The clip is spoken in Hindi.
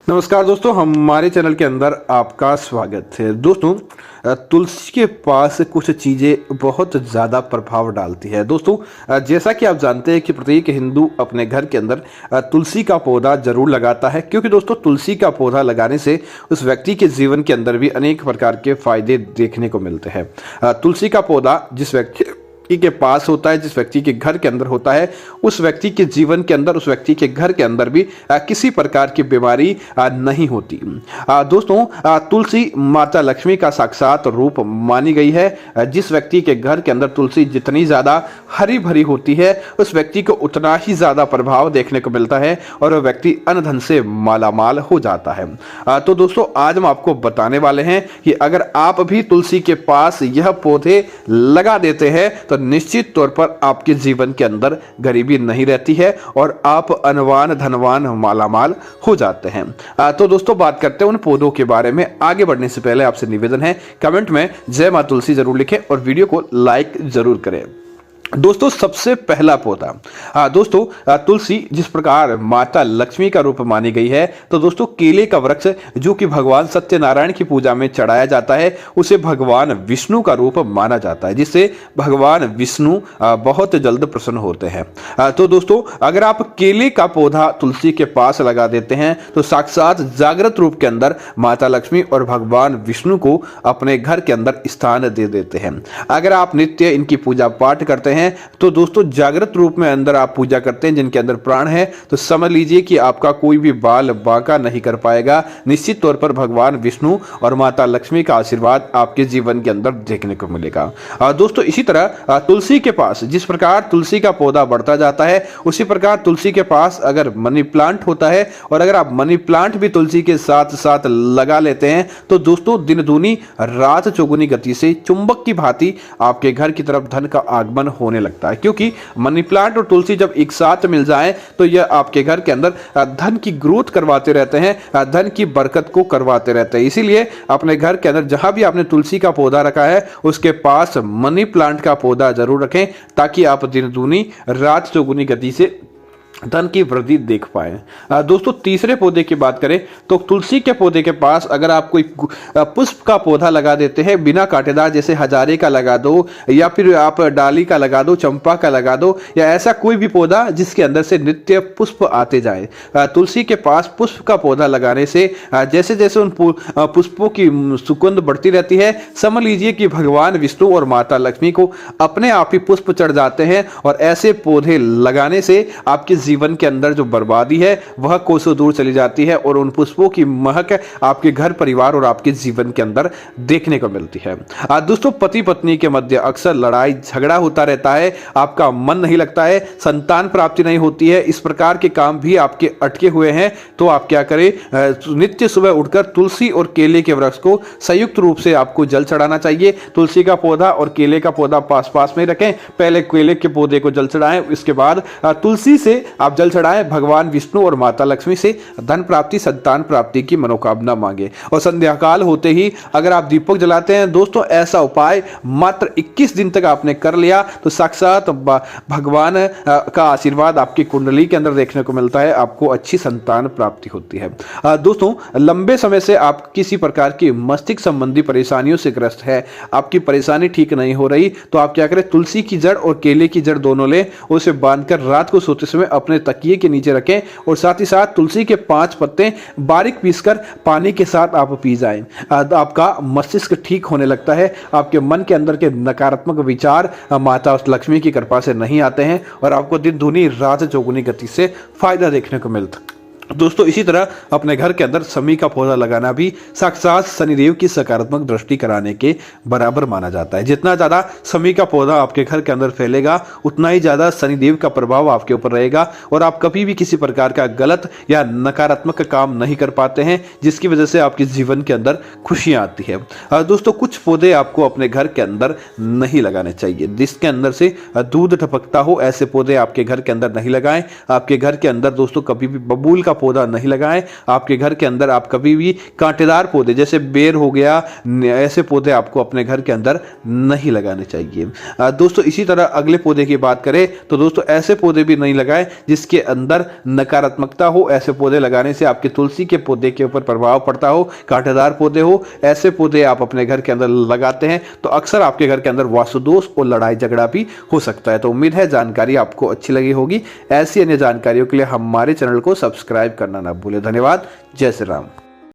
नमस्कार दोस्तों, हमारे चैनल के अंदर आपका स्वागत है। दोस्तों, तुलसी के पास कुछ चीज़ें बहुत ज़्यादा प्रभाव डालती है। दोस्तों, जैसा कि आप जानते हैं कि प्रत्येक हिंदू अपने घर के अंदर तुलसी का पौधा जरूर लगाता है, क्योंकि दोस्तों तुलसी का पौधा लगाने से उस व्यक्ति के जीवन के अंदर भी अनेक प्रकार के फायदे देखने को मिलते हैं। तुलसी का पौधा जिस व्यक्ति के पास होता है, जिस व्यक्ति के घर के अंदर होता है, उस व्यक्ति के जीवन के अंदर, उस व्यक्ति के घर के अंदर भी किसी प्रकार की बीमारी नहीं होती। दोस्तों, तुलसी माता लक्ष्मी का साक्षात रूप मानी गई है। जिस व्यक्ति के घर के अंदर तुलसी जितनी ज़्यादा हरी भरी होती है, उस व्यक्ति को उतना ही ज़्यादा प्रभाव देखने को मिलता है और वह व्यक्ति अन्न धन से मालामाल हो जाता है। तो दोस्तों, आज हम आपको बताने वाले हैं कि अगर आप भी तुलसी के पास यह पौधे लगा देते हैं तो निश्चित तौर पर आपके जीवन के अंदर गरीबी नहीं रहती है और आप अनवान धनवान मालामाल हो जाते हैं। तो दोस्तों, बात करते हैं उन पौधों के बारे में। आगे बढ़ने से पहले आपसे निवेदन है, कमेंट में जय मां तुलसी जरूर लिखें और वीडियो को लाइक जरूर करें। दोस्तों, सबसे पहला पौधा, दोस्तों तुलसी जिस प्रकार माता लक्ष्मी का रूप मानी गई है, तो दोस्तों केले का वृक्ष जो कि भगवान सत्यनारायण की पूजा में चढ़ाया जाता है, उसे भगवान विष्णु का रूप माना जाता है, जिससे भगवान विष्णु बहुत जल्द प्रसन्न होते हैं। तो दोस्तों, अगर आप केले का पौधा तुलसी के पास लगा देते हैं तो साक्षात जागृत रूप के अंदर माता लक्ष्मी और भगवान विष्णु को अपने घर के अंदर स्थान दे देते हैं। अगर आप नित्य इनकी पूजा पाठ करते हैं तो दोस्तों जागृत रूप में अंदर आप पूजा करते हैं जिनके अंदर प्राण है, तो समझ लीजिए कि आपका कोई भी बाल बांका नहीं कर पाएगा। निश्चित तौर पर भगवान विष्णु और माता लक्ष्मी का आशीर्वाद आपके जीवन के अंदर देखने को मिलेगा। दोस्तों, इसी तरह तुलसी के पास जिस प्रकार तुलसी का पौधा बढ़ता जाता है, उसी प्रकार तुलसी के पास अगर मनी प्लांट होता है और अगर आप मनी प्लांट भी तुलसी के साथ साथ लगा लेते हैं तो दोस्तों दिन दूनी रात चौगुनी गति से चुंबक की भांति आपके घर की तरफ धन का आगमन होने लगता है, क्योंकि मनी प्लांट और तुलसी जब एक साथ मिल जाएं तो यह आपके घर के अंदर धन की ग्रोथ करवाते रहते हैं, धन की बरकत को करवाते रहते हैं। इसीलिए अपने घर के अंदर जहां भी आपने तुलसी का पौधा रखा है उसके पास मनी प्लांट का पौधा जरूर रखें, ताकि आप दिन दूनी रात चौगुनी गति से धन की वृद्धि देख पाए। दोस्तों, तीसरे पौधे की बात करें तो तुलसी के पौधे के पास अगर आप कोई पुष्प का पौधा लगा देते हैं बिना कांटेदार, जैसे हजारे का लगा दो या फिर आप डाली का लगा दो, चंपा का लगा दो, या ऐसा कोई भी पौधा जिसके अंदर से नित्य पुष्प आते जाए। तुलसी के पास पुष्प का पौधा लगाने से जैसे जैसे उन पुष्पों की सुगंध बढ़ती रहती है, समझ लीजिए कि भगवान विष्णु और माता लक्ष्मी को अपने आप ही पुष्प चढ़ जाते हैं और ऐसे पौधे लगाने से आपके जीवन के अंदर जो बर्बादी है वह कोसों दूर चली जाती है और उन पुष्पों की महक आपके घर परिवार और आपके जीवन के अंदर देखने को मिलती है। दोस्तों, पति पत्नी के मध्य अक्सर लड़ाई झगड़ा होता रहता है, आपका मन नहीं लगता है, संतान प्राप्ति नहीं होती है, इस प्रकार के काम भी आपके अटके हुए हैं, तो आप क्या करें, नित्य सुबह उठकर तुलसी और केले के वृक्ष को संयुक्त रूप से आपको जल चढ़ाना चाहिए। तुलसी का पौधा और केले का पौधा पास पास में रखें, पहले केले के पौधे को जल चढ़ाएं, इसके बाद तुलसी से आप जल चढ़ाएं, भगवान विष्णु और माता लक्ष्मी से धन प्राप्ति संतान प्राप्ति की मनोकामना मांगे। और संध्या काल होते ही अगर आप दीपक जलाते हैं, दोस्तों ऐसा उपाय मात्र 21 दिन तक आपने कर लिया तो साक्षात भगवान का आशीर्वाद आपकी कुंडली के अंदर देखने को मिलता है, आपको अच्छी संतान प्राप्ति होती है। दोस्तों, लंबे समय से आप किसी प्रकार की मस्तिष्क संबंधी परेशानियों से ग्रस्त है, आपकी परेशानी ठीक नहीं हो रही, तो आप क्या करें, तुलसी की जड़ और केले की जड़ दोनों लें, उसे बांधकर रात को सोते समय अपने तकिए के नीचे रखें और साथ ही साथ तुलसी के 5 पत्ते बारीक पीसकर पानी के साथ आप पी जाएं। आपका मस्तिष्क ठीक होने लगता है, आपके मन के अंदर के नकारात्मक विचार माता लक्ष्मी की कृपा से नहीं आते हैं और आपको दिन दूनी रात चौगुनी गति से फायदा देखने को मिलता है। दोस्तों, इसी तरह अपने घर के अंदर शमी का पौधा लगाना भी साक्षात शनिदेव की सकारात्मक दृष्टि कराने के बराबर माना जाता है। जितना ज़्यादा शमी का पौधा आपके घर के अंदर फैलेगा उतना ही ज़्यादा शनिदेव का प्रभाव आपके ऊपर रहेगा और आप कभी भी किसी प्रकार का गलत या नकारात्मक काम नहीं कर पाते हैं, जिसकी वजह से आपके जीवन के अंदर खुशियाँ आती है। दोस्तों, कुछ पौधे आपको अपने घर के अंदर नहीं लगाने चाहिए जिसके अंदर से दूध टपकता हो, ऐसे पौधे आपके घर के अंदर नहीं लगाएं। आपके घर के अंदर दोस्तों कभी भी बबूल का पौधा नहीं लगाएं। आपके घर के अंदर आप कभी भी कांटेदार पौधे जैसे बेर हो गया, ऐसे पौधे आपको अपने घर के अंदर नहीं लगाने चाहिए। दोस्तों इसी तरह अगले पौधे की बात करें तो दोस्तों ऐसे पौधे भी नहीं लगाएं जिसके अंदर नकारात्मकता हो। ऐसे पौधे लगाने से आपके तुलसी के पौधे के ऊपर प्रभाव पड़ता हो, कांटेदार पौधे हो, ऐसे पौधे आप अपने घर के अंदर लगाते हैं तो अक्सर आपके घर के अंदर वास्तुदोष और लड़ाई झगड़ा भी हो सकता है। तो उम्मीद है जानकारी आपको अच्छी लगी होगी। ऐसी अन्य जानकारियों के लिए हमारे चैनल को सब्सक्राइब करना ना भूलें। धन्यवाद। जय श्री राम।